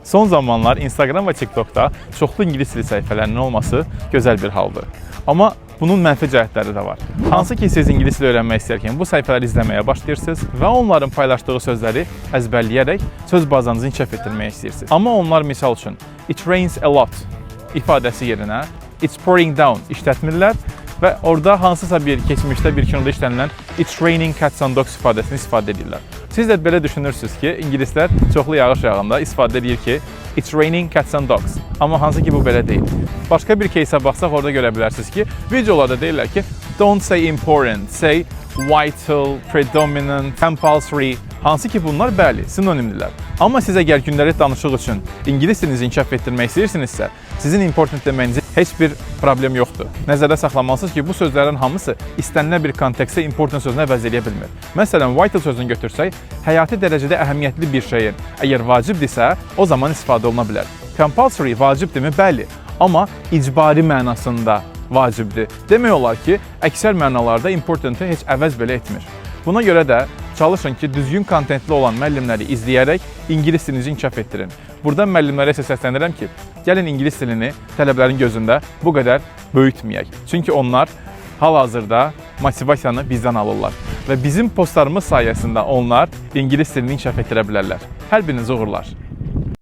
Son zamanlar Instagram və TikTokda çoxlu ingilis dili səhifələrinin olması gözəl bir haldır. Amma bunun mənfi cəhətləri də var. Hansı ki siz ingilis dili öyrənmək istərkən bu səhifələri izləməyə başlayırsınız və onların paylaşdığı sözləri əzbərləyərək söz bazanızı inkişaf etdirmək istəyirsiniz. Amma onlar misal üçün "it rains a lot" ifadəsi yerinə "it's pouring down" işlətmirlər və orada hansısa bir keçmişdə bir kinoda işlənilən "it's raining cats and dogs" ifadəsini istifadə edirlər. Siz də belə düşünürsünüz ki, ingilislər çoxlu yağış yağanda istifadə edir ki, "it's raining cats and dogs". Amma hansı ki bu belə deyil. Başqa bir кейsə baxsaq orada görə bilərsiniz ki, videolarda deyirlər ki, "don't say important, say vital, predominant, compulsory". Hansı ki bunlar bəli, sinonimdirlər. Amma siz əgər gündəlik danışıq üçün ingilis dilinizi inkişaf etdirmək istəyirsinizsə, sizin important deməyinizin heç bir problem yoxdur. Nəzərdə saxlamalısınız ki, bu sözlərin hamısı istənilən bir kontekstdə important sözünə əvəz edə bilmir. Məsələn, vital sözünü götürsək, həyati dərəcədə əhəmiyyətli bir şeyin əgər vacibdirsə, o zaman istifadə oluna bilər. Compulsory vacibdirmi? Bəli. Amma icbari mənasında vacibdir. Demək olar ki, əksər mənalarda importantı heç əvəz belə etmir. Buna görə də çalışın ki, düzgün kontentli olan müəllimləri izləyərək ingilis dilinizi inkişaf etdirin. Buradan müəllimlərə isə səslənirəm ki, gəlin ingilis dilini tələbələrin gözündə bu qədər böyütməyək. Çünki onlar hal-hazırda motivasiyanı bizdən alırlar və bizim postlarımız sayəsində onlar ingilis dilini inkişaf etdirə bilərlər. Hər biriniz uğurlar.